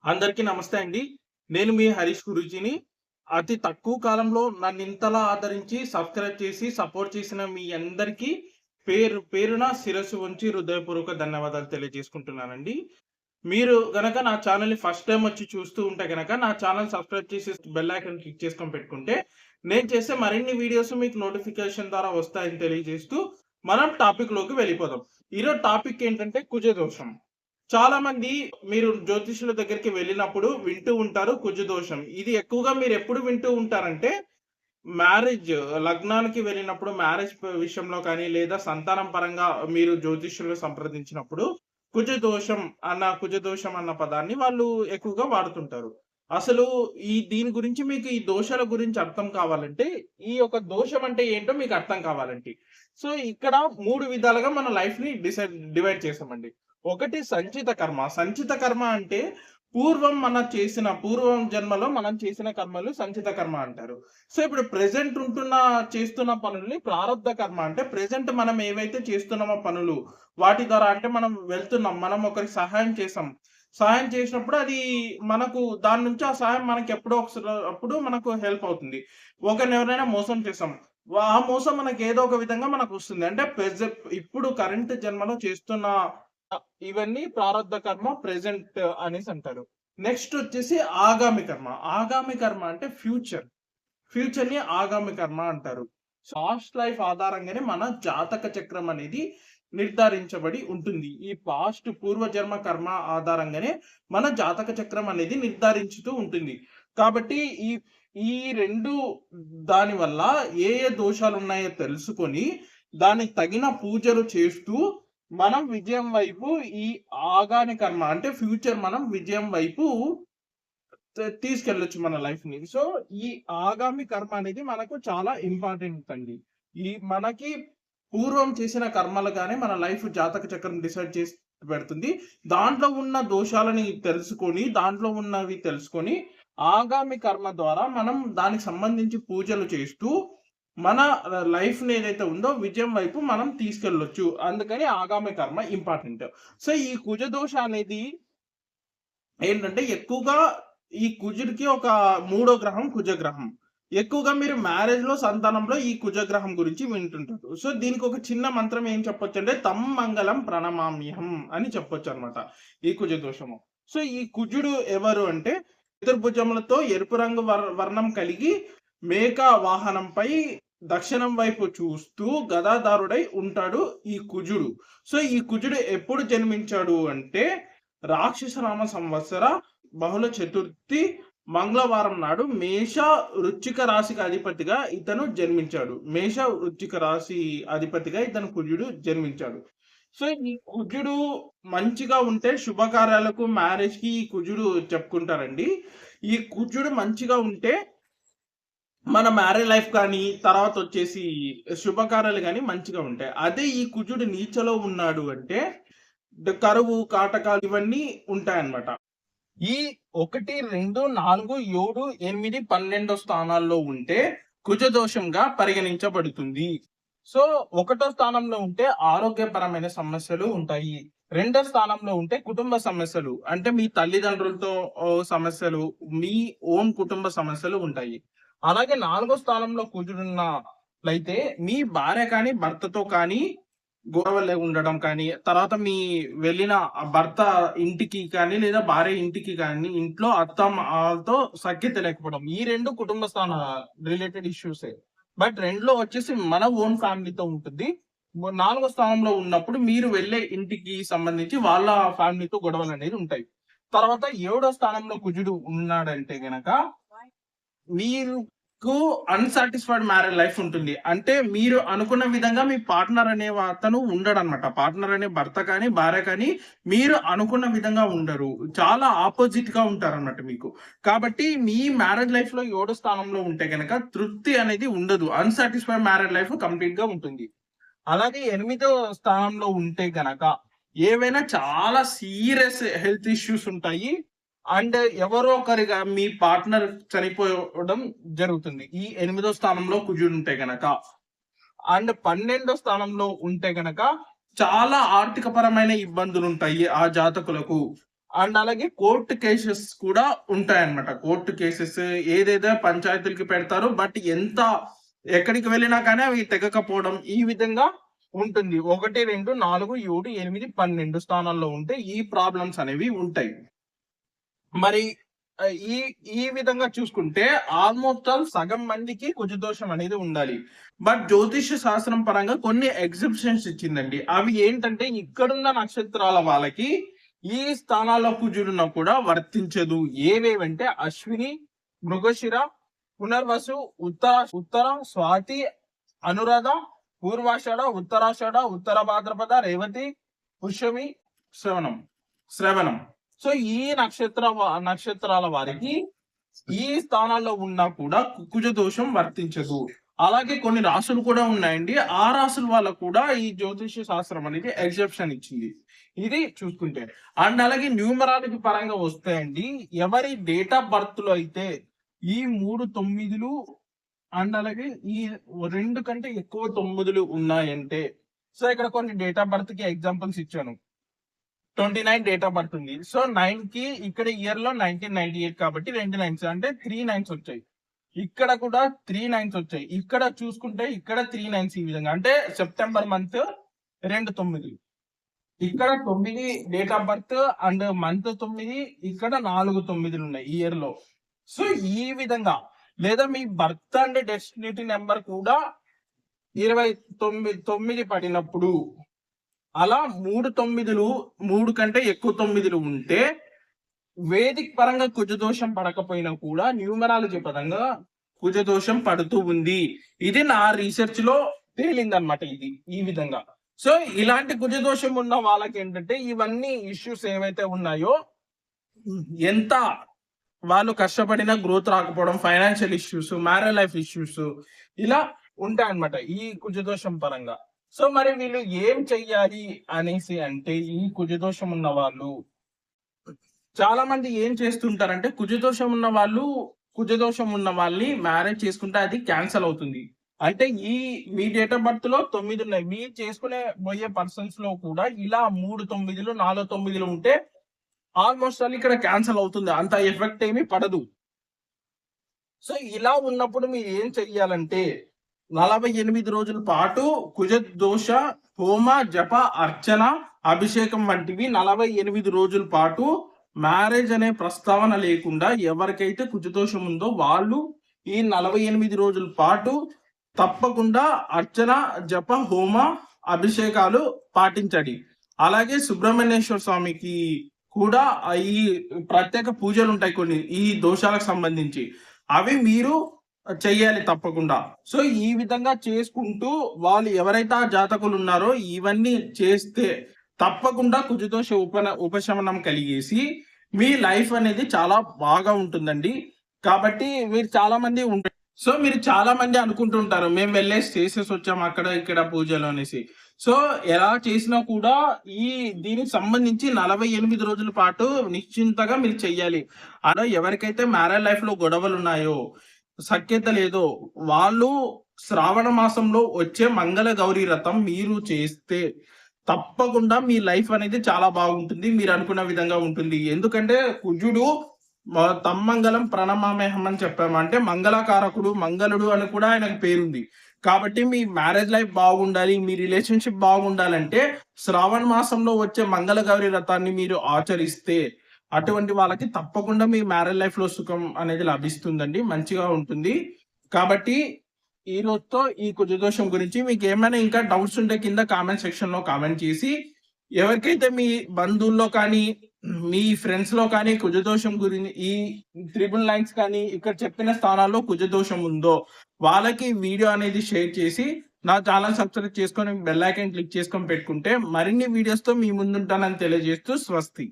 అందరికీ నమస్తే అండి. నేను మీ హరీష్ గురూజీని. అతి తక్కువ కాలంలో నన్నింతలా ఆదరించి, సబ్స్క్రైబ్ చేసి, సపోర్ట్ చేసిన మీ అందరికీ పేరు పేరున శిరస్సు వంచి హృదయపూర్వక ధన్యవాదాలు తెలియజేసుకుంటున్నానండి. మీరు గనక నా ఛానెల్‌ని ఫస్ట్ టైమ్ వచ్చి చూస్తూ ఉంటే గనక నా ఛానెల్ సబ్స్క్రైబ్ చేసి బెల్ ఐకాన్ క్లిక్ చేసుకొని పెట్టుకుంటే, నేను చేసే మరిన్ని వీడియోస్ మీకు నోటిఫికేషన్ ద్వారా వస్తాయని తెలియజేస్తూ, మనం టాపిక్‌లోకి వెళ్ళిపోదాం. ఈరోజు టాపిక్ ఏంటంటే కుజ దోషం. చాలా మంది మీరు జ్యోతిష్యుల దగ్గరికి వెళ్ళినప్పుడు వింటూ ఉంటారు కుజ దోషం. ఇది ఎక్కువగా మీరు ఎప్పుడు వింటూ ఉంటారంటే, మ్యారేజ్ లగ్నానికి వెళ్ళినప్పుడు మ్యారేజ్ విషయంలో కానీ, లేదా సంతానం పరంగా మీరు జ్యోతిష్యులను సంప్రదించినప్పుడు కుజ దోషం అన్న పదాన్ని వాళ్ళు ఎక్కువగా వాడుతుంటారు. అసలు దీని గురించి మీకు ఈ దోషాల గురించి అర్థం కావాలంటే, ఈ యొక్క దోషం అంటే ఏంటో మీకు అర్థం కావాలండి. సో, ఇక్కడ 3 విధాలుగా మన లైఫ్‌ని డివైడ్ చేసామండి. ఒకటి సంచిత కర్మ. సంచిత కర్మ అంటే పూర్వం జన్మలో మనం చేసిన కర్మలు సంచిత కర్మ అంటారు. సో, ఇప్పుడు చేస్తున్న పనుల్ని ప్రారబ్ధ కర్మ అంటే ప్రెజెంట్ మనం ఏవైతే చేస్తున్నామో పనులు, వాటి ద్వారా అంటే మనం వెళ్తున్నాం. మనం ఒకరికి సహాయం చేసాం. సహాయం చేసినప్పుడు అది మనకు దాని నుంచి ఆ సహాయం మనకి ఎప్పుడో అప్పుడు మనకు హెల్ప్ అవుతుంది. ఒకరిని ఎవరైనా మోసం చేసాం. ఆ మోసం మనకి ఏదో ఒక విధంగా మనకొస్తుంది. అంటే ఇప్పుడు కరెంట్ జన్మలో చేస్తున్న ఇవన్నీ ప్రారబ్ధ కర్మ ప్రెజెంట్ అనేసి అంటారు. నెక్స్ట్ వచ్చేసి ఆగామి కర్మ. ఆగామి కర్మ అంటే ఫ్యూచర్‌ని ఆగామి కర్మ అంటారు. పాస్ట్ లైఫ్ ఆధారంగానే మన జాతక చక్రం అనేది నిర్ధారించబడి ఉంటుంది. ఈ పూర్వజన్మ కర్మ ఆధారంగానే మన జాతక చక్రం అనేది నిర్ధారించుతూ ఉంటుంది. కాబట్టి ఈ ఈ 2 దాని వల్ల ఏ దోషాలున్నాయో తెలుసుకొని, దానికి తగిన పూజలు చేస్తూ మనం విజయం వైపు ఈ ఆగామి కర్మ అంటే ఫ్యూచర్ మనం విజయం వైపు తీసుకెళ్ళొచ్చు మన లైఫ్‌ని. సో, ఈ ఆగామి కర్మ అనేది మనకు చాలా ఇంపార్టెంట్ అండి. మనకి పూర్వం చేసిన కర్మలుగానే మన లైఫ్ జాతక చక్రం డిసైడ్ చేసి పెడుతుంది. దాంట్లో ఉన్న దోషాలని దాంట్లో ఉన్నవి తెలుసుకొని, ఆగామి కర్మ ద్వారా మనం దానికి సంబంధించి పూజలు చేస్తూ మన లైఫ్‌ని ఏదైతే ఉందో విజయం వైపు మనం తీసుకెళ్ళొచ్చు. అందుకని ఆగామి కర్మ ఇంపార్టెంట్. సో, ఈ కుజ దోష అనేది ఏంటంటే ఎక్కువగా ఈ కుజుడికి ఒక మూడో గ్రహం కుజగ్రహం. ఎక్కువగా మీరు మ్యారేజ్‌లో, సంతానంలో ఈ కుజగ్రహం గురించి వింటుంటారు. సో, దీనికి ఒక చిన్న మంత్రం ఏం చెప్పొచ్చంటే తం మంగళం ప్రణమామ్యహం అని చెప్పొచ్చనమాట ఈ కుజ దోషము. సో, ఈ కుజుడు ఎవరు అంటే చతుర్భుజములతో ఎరుపు రంగు వర్ణం కలిగి మేక వాహనంపై దక్షిణం వైపు చూస్తూ గదాధారుడై ఉంటాడు ఈ కుజుడు. సో, ఈ కుజుడు ఎప్పుడు జన్మించాడు అంటే రాక్షస నామ సంవత్సర బహుళ చతుర్థి మంగళవారం నాడు మేష వృశ్చిక రాశికి అధిపతిగా ఇతను జన్మించాడు. మేష వృశ్చిక రాశి అధిపతిగా ఇతను కుజుడు జన్మించాడు. సో, ఈ కుజుడు మంచిగా ఉంటే శుభకార్యాలకు, మ్యారేజ్‌కి ఈ కుజుడు చెప్పుకుంటారండి. ఈ కుజుడు మంచిగా ఉంటే మన మ్యారేజ్ లైఫ్ కానీ, తర్వాతొచ్చేసి శుభకార్యాలు గాని మంచిగా ఉంటాయి. అదే ఈ కుజుడు నీచలో ఉన్నాడు అంటే కరువు, కాటకాలు ఇవన్నీ ఉంటాయన్నమాట. ఈ 1, 2, 4, 7, 8, 12 స్థానాల్లో ఉంటే కుజ దోషంగా పరిగణించబడుతుంది. సో, 1వ స్థానంలో ఉంటే ఆరోగ్యపరమైన సమస్యలు ఉంటాయి. 2వ స్థానంలో ఉంటే కుటుంబ సమస్యలు అంటే మీ తల్లిదండ్రులతో సమస్యలు, మీ ఓన్ కుటుంబ సమస్యలు ఉంటాయి. అలాగే 4వ స్థానంలో కుజుడున్నట్లయితే మీ భార్య కానీ, భర్తతో కానీ గొడవలు ఉండడం కానీ, తర్వాత వెళ్ళిన భర్త ఇంటికి కానీ, లేదా భార్య ఇంటికి కానీ, ఇంట్లో అత్తమామలతో సఖ్యత లేకపోవడం. ఈ 2 కుటుంబ స్థాన రిలేటెడ్ ఇష్యూసే. బట్ 2లో వచ్చేసి మన ఓన్ ఫ్యామిలీతో ఉంటుంది. 4వ స్థానంలో ఉన్నప్పుడు మీరు వెళ్ళే ఇంటికి సంబంధించి వాళ్ళ ఫ్యామిలీతో గొడవలనేవి ఉంటాయి. తర్వాత 7వ స్థానంలో కుజుడు ఉన్నాడంటే గనక మీకు అన్‌సాటిస్ఫైడ్ మ్యారేజ్ లైఫ్ ఉంటుంది. అంటే మీరు అనుకున్న విధంగా మీ పార్ట్నర్ అనే అతను ఉండడనమాట. పార్ట్నర్ అనే భర్త కానీ, భార్య కానీ మీరు అనుకున్న విధంగా ఉండరు. చాలా ఆపోజిట్‌గా ఉంటారన్నమాట మీకు. కాబట్టి మీ మ్యారేజ్ లైఫ్‌లో 7 స్థానంలో ఉంటే గనక తృప్తి అనేది ఉండదు. అన్‌సాటిస్ఫైడ్ మ్యారేజ్ లైఫ్ కంప్లీట్‌గా ఉంటుంది. అలాగే 8వ స్థానంలో ఉంటే గనక ఏవైనా చాలా సీరియస్ హెల్త్ ఇష్యూస్ ఉంటాయి. అండ్ ఎవరో ఒకరిగా మీ పార్ట్నర్ చనిపోవడం జరుగుతుంది. ఈ 8వ స్థానంలో కుజుడు ఉంటే గనక. అండ్ 12వ స్థానంలో ఉంటే గనక చాలా ఆర్థిక పరమైన ఇబ్బందులు ఉంటాయి ఆ జాతకులకు. అండ్ అలాగే కోర్టు కేసెస్ కూడా ఉంటాయన్నమాట. కోర్టు కేసెస్ ఏదేదో పంచాయతీలకి పెడతారు. బట్ ఎక్కడికి వెళ్ళినా కానీ అవి తెగకపోవడం ఈ విధంగా ఉంటుంది. 1, 2, 4, 7, 8, 12 స్థానాల్లో ఉంటే ఈ ప్రాబ్లమ్స్ అనేవి ఉంటాయి. మరి ఈ ఈ విధంగా చూసుకుంటే ఆల్మోస్ట్ ఆల్ సగం మందికి కుజదోషం అనేది ఉండాలి. బట్ జ్యోతిష్య శాస్త్రం పరంగా కొన్ని ఎగ్జిబిషన్స్ ఇచ్చిందండి. అవి ఏంటంటే ఇక్కడున్న నక్షత్రాల వాళ్ళకి ఈ స్థానాల్లో కుజుడున్నా కూడా వర్తించదు. ఏవేవంటే అశ్విని, మృగశిర, పునర్వసు, ఉత్తర, స్వాతి, అనురాధ, పూర్వాషాఢ, ఉత్తరాషాఢ, ఉత్తర భాద్రపద, రేవతి, పుష్యమి, శ్రవణం. సో ఈ నక్షత్రాల వారికి ఈ స్థానాల్లో ఉన్నా కూడా కుజ దోషం వర్తించదు. అలాగే కొన్ని రాసులు కూడా ఉన్నాయండి. ఆ రాసుల వాళ్ళకు కూడా ఈ జ్యోతిష్య శాస్త్రం అనేది ఎగ్జెప్షన్ ఇచ్చింది. ఇది చూసుకుంటే అండ్ అలాగే న్యూమరాలజీ పరంగా వస్తాయండి. ఎవరి డేట్ ఆఫ్ బర్త్ లో అయితే ఈ 3 9లు అండ్ అలాగే ఈ 2 కంటే ఎక్కువ 9లు ఉన్నాయంటే, సో ఇక్కడ కొన్ని డేట్ ఆఫ్ బర్త్ కి ఎగ్జాంపుల్స్ ఇచ్చాను. 29 డేట్ ఆఫ్ బర్త్ ఉంది. సో 9 కి ఇక్కడ ఇయర్ లో 1998 కాబట్టి 2 9s అంటే 3 9s వచ్చాయి. ఇక్కడ కూడా 3 9s వచ్చాయి. ఇక్కడ చూసుకుంటే ఇక్కడ 3 9s ఈ విధంగా అంటే సెప్టెంబర్ మంత్ 2 9. ఇక్కడ 9 date of birth and month 9, ఇక్కడ 4 9లు ఉన్నాయి ఇయర్ లో. సో ఈ విధంగా లేదా మీ బర్త్ అండ్ డెస్టినీ నెంబర్ కూడా 29 పడినప్పుడు అలా 3 9లు 3 కంటే ఎక్కువ 9లు ఉంటే వేదిక్ పరంగా కుజదోషం పడకపోయినా కూడా న్యూమరాలజీ పరంగా కుజదోషం పడుతూ ఉంది. ఇది నా రీసెర్చ్ లో తేలిందనమాట. ఇది ఈ విధంగా. సో ఇలాంటి కుజదోషం ఉన్న వాళ్ళకి ఏంటంటే ఇవన్నీ ఇష్యూస్ ఏవైతే ఉన్నాయో, ఎంత వాళ్ళు కష్టపడినా గ్రోత్ రాకపోవడం, financial issues, marriage life issues ఇలా ఉంటాయన్నమాట ఈ కుజదోషం పరంగా. సో మరి వీళ్ళు ఏం చెయ్యాలి అనేసి అంటే, ఈ కుజదోషం ఉన్న వాళ్ళు చాలా మంది ఏం చేస్తుంటారంటే కుజదోషం ఉన్న వాళ్ళని మ్యారేజ్ చేసుకుంటే అది క్యాన్సల్ అవుతుంది. అంటే మీ డేట్ ఆఫ్ బర్త్ లో 9 ఉన్నాయి. మీరు చేసుకునే పోయే పర్సన్స్ లో కూడా ఇలా 3 9లు 4 9లు ఉంటే ఆల్మోస్ట్ ఆల్ ఇక్కడ క్యాన్సల్ అవుతుంది. అంత ఎఫెక్ట్ ఏమీ పడదు. సో ఇలా ఉన్నప్పుడు మీరు ఏం చెయ్యాలంటే 48 రోజుల పాటు కుజ దోష హోమ, జప, అర్చన, అభిషేకం వంటివి 48 రోజుల పాటు మ్యారేజ్ అనే ప్రస్తావన లేకుండా ఎవరికైతే కుజదోషం ఉందో వాళ్ళు ఈ 48 రోజుల పాటు తప్పకుండా అర్చన, జప, హోమ, అభిషేకాలు పాటించండి. అలాగే సుబ్రహ్మణ్యేశ్వర స్వామికి కూడా ఈ ప్రత్యేక పూజలు ఉంటాయి కొన్ని ఈ దోషాలకు సంబంధించి. అవి మీరు చెయ్యాలి తప్పకుండా. సో ఈ విధంగా చేసుకుంటూ వాళ్ళు ఎవరైతే ఆ జాతకులు ఉన్నారో ఇవన్నీ చేస్తే తప్పకుండా కుజదోష ఉపశమనం కలిగేసి మీ లైఫ్ అనేది చాలా బాగా ఉంటుందండి. కాబట్టి మీరు చాలా మంది అనుకుంటుంటారు మేము వెళ్ళేసి చేసేసి వచ్చాము అక్కడ ఇక్కడ పూజలు అనేసి. సో ఎలా చేసినా కూడా దీనికి సంబంధించి 48 రోజుల పాటు నిశ్చింతగా మీరు చెయ్యాలి. అలా ఎవరికైతే మ్యారేజ్ లైఫ్ లో గొడవలు ఉన్నాయో, సఖ్యత లేదో వాళ్ళు శ్రావణ మాసంలో వచ్చే మంగళ గౌరీ వ్రతం మీరు చేస్తే తప్పకుండా మీ లైఫ్ అనేది చాలా బాగుంటుంది. మీరు అనుకున్న విధంగా ఉంటుంది. ఎందుకంటే కుజుడు తమ్మంగళం ప్రణమామేహం అని చెప్పాము. అంటే మంగళకారకుడు, మంగళుడు అని కూడా ఆయనకు పేరుంది. కాబట్టి మీ మ్యారేజ్ లైఫ్ బాగుండాలి, మీ రిలేషన్షిప్ బాగుండాలంటే శ్రావణ మాసంలో వచ్చే మంగళ గౌరీ వ్రతాన్ని మీరు ఆచరిస్తే అటువంటి వాళ్ళకి తప్పకుండా మీ మ్యారేజ్ లైఫ్ లో సుఖం అనేది లభిస్తుందండి, మంచిగా ఉంటుంది. కాబట్టి ఈ రోజుతో ఈ కుజదోషం గురించి మీకు ఏమైనా ఇంకా డౌట్స్ ఉంటే కింద కామెంట్ సెక్షన్ లో కామెంట్ చేసి, ఎవరికైతే మీ బంధువుల్లో కానీ మీ ఫ్రెండ్స్ లో కానీ కుజదోషం గురించి ఈ 3 లైన్స్ కానీ ఇక్కడ చెప్పిన స్థానాల్లో కుజదోషం ఉందో వాళ్ళకి వీడియో అనేది షేర్ చేసి నా ఛానల్ సబ్స్క్రైబ్ చేసుకొని బెల్ ఐకాన్ క్లిక్ చేసుకొని పెట్టుకుంటే మరిన్ని వీడియోస్ తో మీ ముందుంటానని తెలియజేస్తూ స్వస్తి.